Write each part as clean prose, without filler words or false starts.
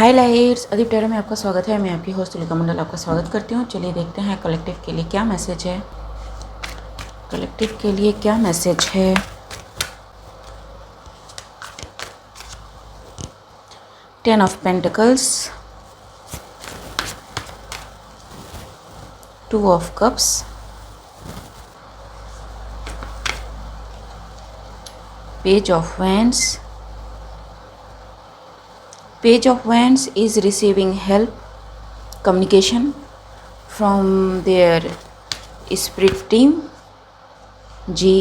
हाय lights, Adeep टेरा में आपका स्वागत है। मैं आपकी होस्ट तुलिका मंडल आपका स्वागत करती हूँ। चलिए देखते हैं कलेक्टिव के लिए क्या मैसेज है। कलेक्टिव के लिए क्या मैसेज है। Ten of pentacles, two of cups, page of wands. Page of Wands is receiving help, communication from their spirit team, G.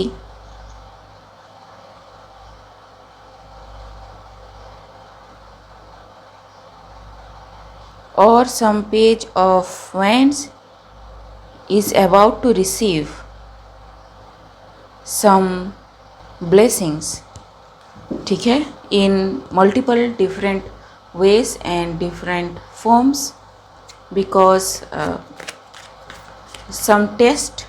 Or some Page of Wands is about to receive some blessings, ठीक है, in multiple different ways and different forms because some test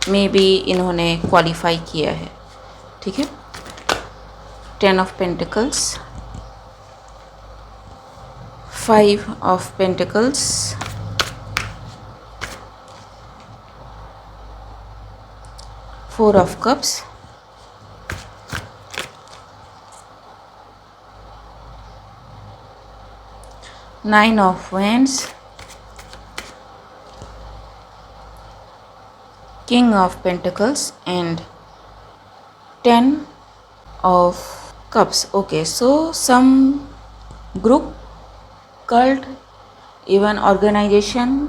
में भी इन्होंने qualify किया है। ठीक है, 10 of pentacles, 5 of pentacles, 4 of cups, 9 of wands, king of pentacles and 10 of cups. Okay, so some group, cult, even organization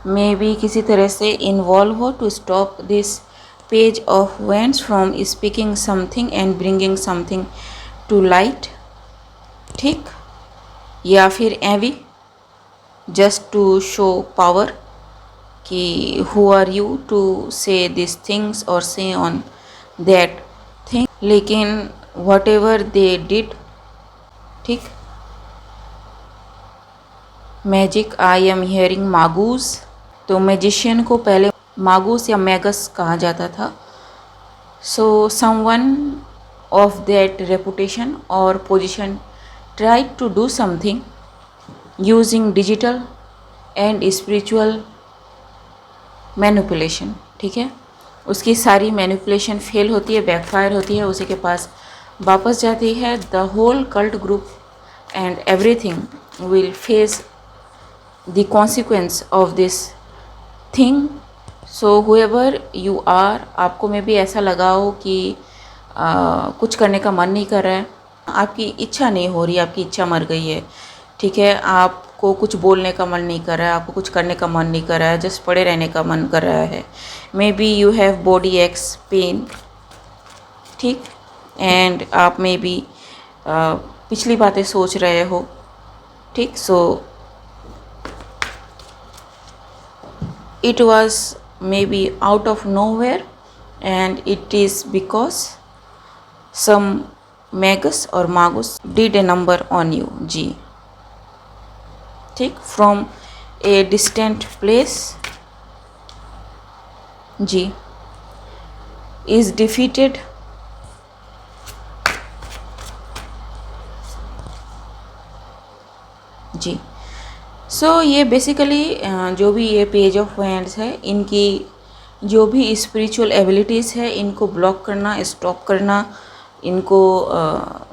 may be किसी तरह से involve हो to stop this page of wands from speaking something and bringing something to light. ठीक, या फिर एवी just to show power कि who are you to से this things और से ऑन दैट थिंग, लेकिन वट एवर दे डिड, ठीक। Magic, I am hearing Magos. तो मैजिशियन को पहले मागूस या मैगस कहा जाता था। So someone of that reputation और position tried to do something using digital and spiritual manipulation, ठीक है। उसकी सारी मैनिपुलेशन फेल होती है, बैकफायर होती है, उसी के पास वापस जाती है। The whole cult group and everything will face the consequence of this thing. So whoever you are, आपको में भी ऐसा लगा हो कि कुछ करने का मन नहीं कर रहा है, आपकी इच्छा नहीं हो रही, आपकी इच्छा मर गई है, ठीक है। आपको कुछ बोलने का मन नहीं कर रहा है, आपको कुछ करने का मन नहीं कर रहा है, जस्ट पड़े रहने का मन कर रहा है। Maybe you have body X pain, ठीक, एंड आप में भी पिछली बातें सोच रहे हो, ठीक। So it was maybe out of nowhere and it is because some Magus or Magus did a number on you, G. ठीक, from a distant place, G is defeated, G. So ये basically जो भी ये page of wands है, इनकी जो भी spiritual abilities है, इनको ब्लॉक करना, स्टॉप करना, इनको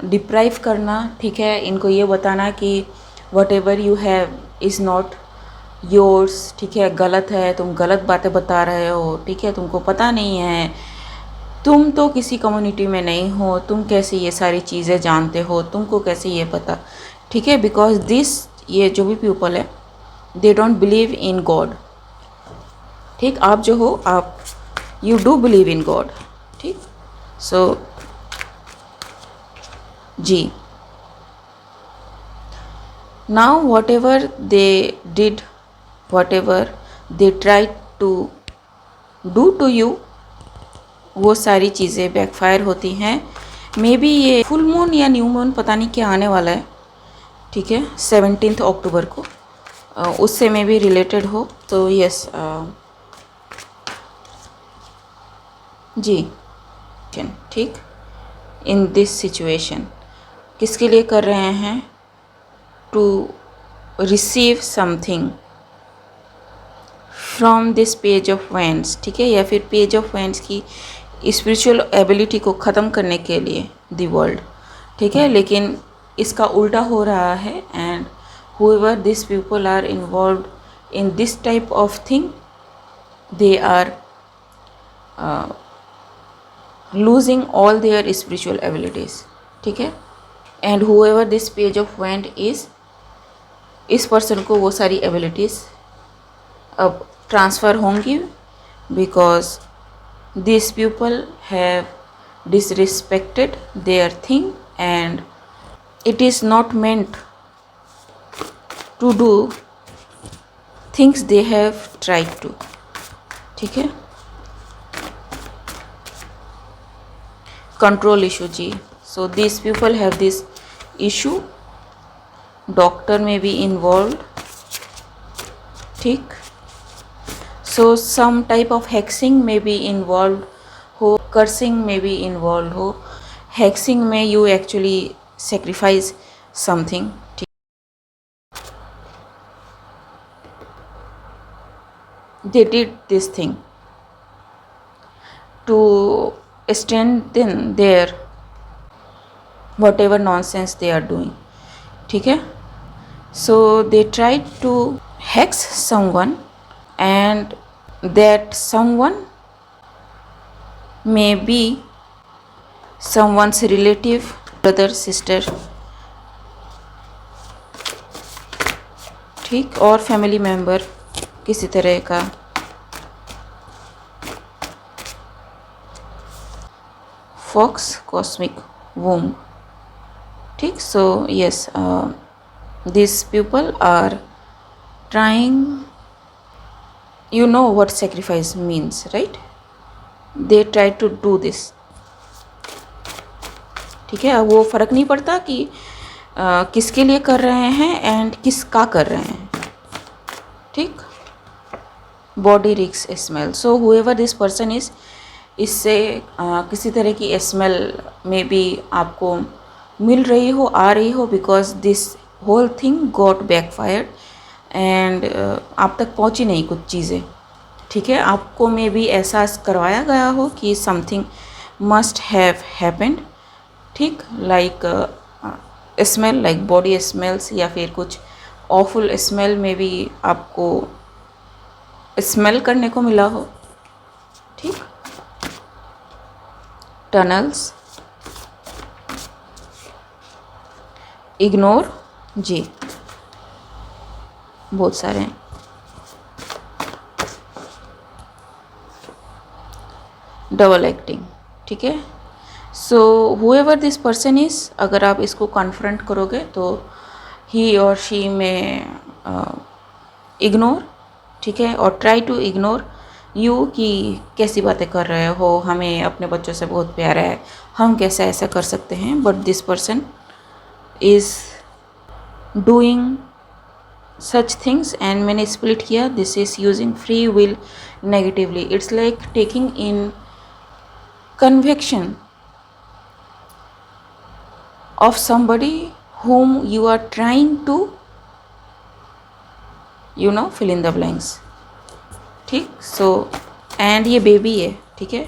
डिप्राइव करना, ठीक है। इनको ये बताना कि what ever you have is not yours, ठीक है, गलत है, तुम गलत बातें बता रहे हो, ठीक है, तुमको पता नहीं है, तुम तो किसी कम्युनिटी में नहीं हो, तुम कैसे ये सारी चीज़ें जानते हो, तुमको कैसे ये पता, ठीक है। बिकॉज दिस, ये जो भी पीपल है, they don't believe in God, ठीक। आप जो हो, आप you do believe in God, ठीक। सो G. Now whatever they did, whatever they tried to do to you, वो सारी चीज़ें बैकफायर होती हैं। मे बी ये फुल मून या न्यू मून पता नहीं क्या आने वाला है, ठीक है, 17 अक्टूबर को, उससे मे बी रिलेटेड हो। तो यस, जी, ठीक, इन दिस सिचुएशन किसके लिए कर रहे हैं, to receive something from this page of wands, ठीक है, या फिर पेज ऑफ वैंड्स की स्पिरिचुअल एबिलिटी को ख़त्म करने के लिए द वर्ल्ड, ठीक है। लेकिन इसका उल्टा हो रहा है, and whoever these people are involved in this type of thing, they are losing all their spiritual abilities, ठीक है। and whoever this page of wand is, इस पर्सन को वो सारी एबिलिटीज़ अब ट्रांसफ़र होंगी, because this people have disrespected their thing and it is not meant to do things they have tried to, ठीक है। कंट्रोल इशू जी, so this people have this issue, doctor में भी इन्वॉल्व, ठीक। सो some type of हेक्सिंग में भी involve हो, cursing में भी इन्वॉल्व हो। हेक्सिंग में यू एक्चुअली सेक्रीफाइस समथिंग, ठीक। They did this thing to strengthen their whatever nonsense they are doing, ठीक है। so they tried to hex someone and that someone may be someone's relative, brother, sister, ठीक, और family member किसी तरह का। Fox cosmic womb, ठीक। so yes, these people are trying, you know what sacrifice means, right? they try to do this, ठीक है। वो फ़र्क नहीं पड़ता कि किसके लिए कर रहे हैं एंड किसका कर रहे हैं, ठीक। Body reeks smell, so whoever this person is, इससे किसी तरह की स्मेल में भी आपको मिल रही हो, आ रही हो, because this whole thing got backfired and आप तक पहुंची नहीं कुछ चीज़ें, ठीक है। आपको में भी एहसास करवाया गया हो कि समथिंग मस्ट हैव हैपेंड, ठीक, like smell, like body smells, या फिर कुछ ऑफुल स्मेल में भी आपको स्मेल करने को मिला हो, ठीक। टनल्स, इग्नोर जी, बहुत सारे हैं। डबल एक्टिंग, ठीक है। सो हुएवर दिस पर्सन इज़, अगर आप इसको कन्फ्रंट करोगे तो ही और शी में इग्नोर, ठीक है, और ट्राई टू इग्नोर यू कि कैसी बातें कर रहे हो, हमें अपने बच्चों से बहुत प्यार है, हम कैसे ऐसा कर सकते हैं। But this person is doing such things, and मैंने स्प्लिट किया, this is using free will negatively, it's like taking in conviction of somebody whom you are trying to, you know, fill in the blanks, ठीक। So and ये baby है, ठीक है।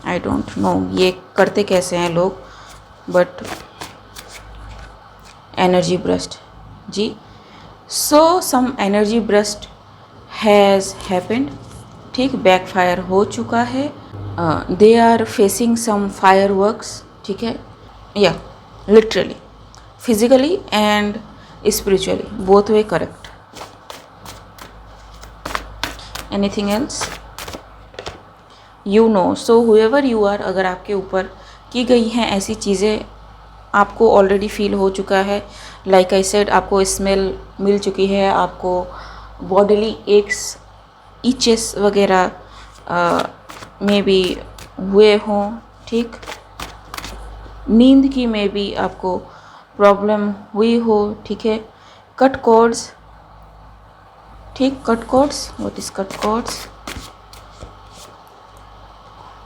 I don't know ये करते कैसे हैं लोग, बट एनर्जी ब्रस्ट जी। So some energy burst has happened, ठीक, बैकफायर हो चुका है। They are facing some fireworks, ठीक है, या literally, physically and spiritually, both way correct. Anything else, you know, so whoever you are, अगर आपके ऊपर की गई हैं ऐसी चीज़ें, आपको ऑलरेडी फील हो चुका है, लाइक आई सेड, आपको स्मेल मिल चुकी है, आपको बॉडीली एक्स, इचेस वगैरह में भी हुए हों, ठीक। नींद की में भी आपको प्रॉब्लम हुई हो, ठीक है। कट कॉर्ड्स, ठीक, cut cords, what is cut cords,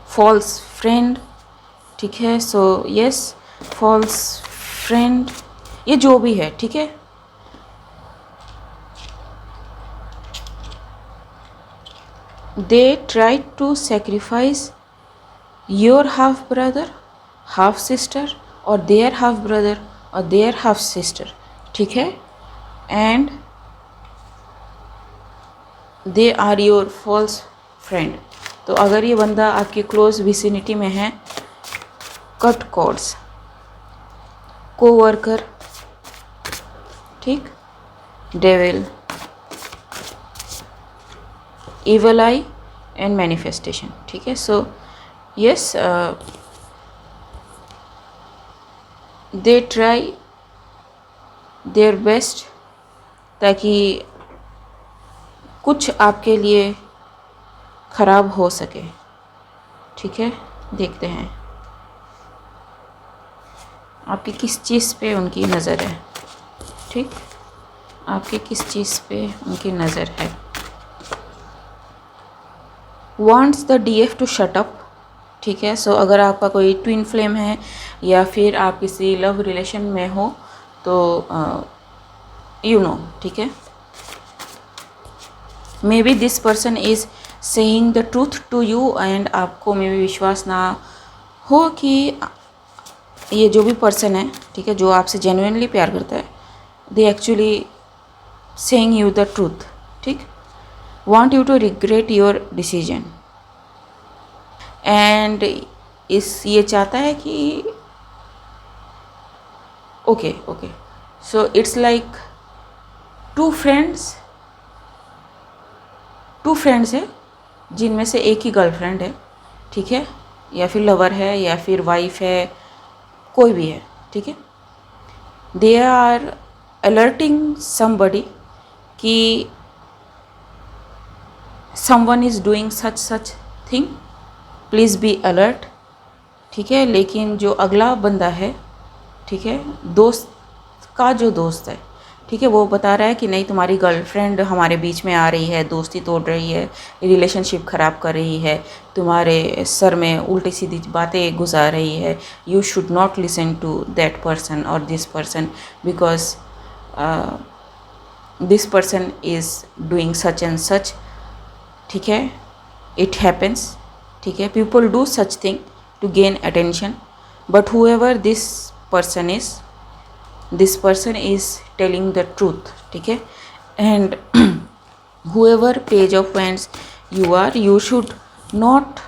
false friend, ठीक है। सो यस, फॉल्स फ्रेंड ये जो भी है, ठीक है। They try to sacrifice your half brother, half sister, और देयर हाफ ब्रदर और देयर हाफ सिस्टर, ठीक है। And they are your false friend. तो अगर ये बंदा आपकी क्लोज विसिनिटी में है, कट कॉर्ड्स, कोवर्कर, ठीक, devil, evil eye and manifestation, ठीक है। So yes, they try their best ताकि कुछ आपके लिए ख़राब हो सके, ठीक है। देखते हैं आपकी किस चीज़ पे उनकी नज़र है, ठीक, आपके किस चीज़ पे उनकी नज़र है। Wants the DF to shut up, ठीक है। सो अगर आपका कोई ट्विन फ्लेम है या फिर आप किसी लव रिलेशन में हो तो यू नो, ठीक है। Maybe this person is saying the truth to you and आपको मे बी विश्वास ना हो कि ये जो भी पर्सन है, ठीक है, जो आपसे जेन्युइनली प्यार करता है, they actually saying you the truth, ठीक। want you to regret your decision and ये चाहता है कि okay, so it's like two friends है जिनमें से एक ही गर्लफ्रेंड है, ठीक है, या फिर लवर है या फिर वाइफ है, कोई भी है, ठीक है। दे आर अलर्टिंग समबडी कि someone is doing such thing, please be alert, ठीक है। लेकिन जो अगला बंदा है, ठीक है, दोस्त का जो दोस्त है, ठीक है, वो बता रहा है कि नहीं, तुम्हारी गर्लफ्रेंड हमारे बीच में आ रही है, दोस्ती तोड़ रही है, रिलेशनशिप ख़राब कर रही है, तुम्हारे सर में उल्टी सीधी बातें गुजार रही है, you should not listen to that person और this person because this person is doing such and such, ठीक है। इट हैपन्स, ठीक है, people do such thing to gain attention, but however this person is telling the truth, ठीक है। And however page of friends you are, you should not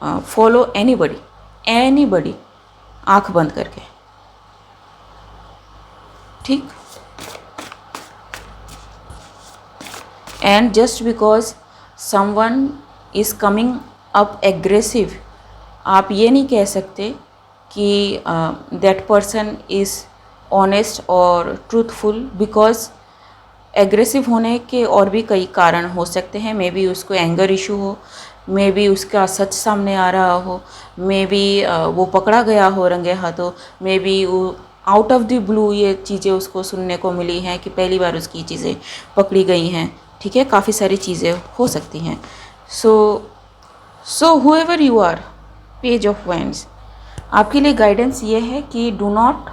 follow anybody आँख बंद करके, ठीक। And just because someone is coming up aggressive, आप ये नहीं कह सकते कि that person is honest और truthful, because एग्रेसिव होने के और भी कई कारण हो सकते हैं। मे बी उसको एंगर इशू हो, मे बी उसका सच सामने आ रहा हो, मे बी वो पकड़ा गया हो रंगे हाथों, मे बी वो आउट ऑफ द ब्लू ये चीज़ें उसको सुनने को मिली हैं कि पहली बार उसकी चीज़ें पकड़ी गई हैं, ठीक है। काफ़ी सारी चीज़ें हो सकती हैं। So whoever you are, page of wands, आपके लिए गाइडेंस ये है कि do not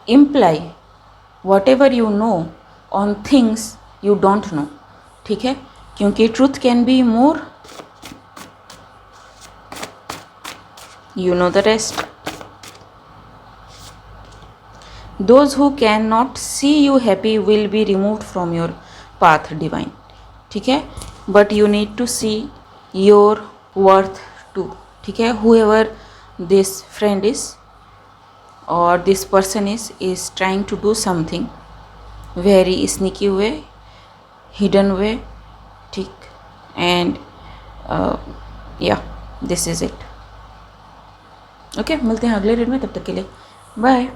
imply whatever you know on things you don't know, ठीक है, क्योंकि truth can be more, you know the rest. Those who cannot see you happy will be removed from your path divine, ठीक है, but you need to see your worth too, ठीक है। whoever this friend is or this person is trying to do something very sneaky way, hidden way, ठीक, and yeah, this is it, okay। मिलते हैं अगले read में, तब तक के लिए बाय।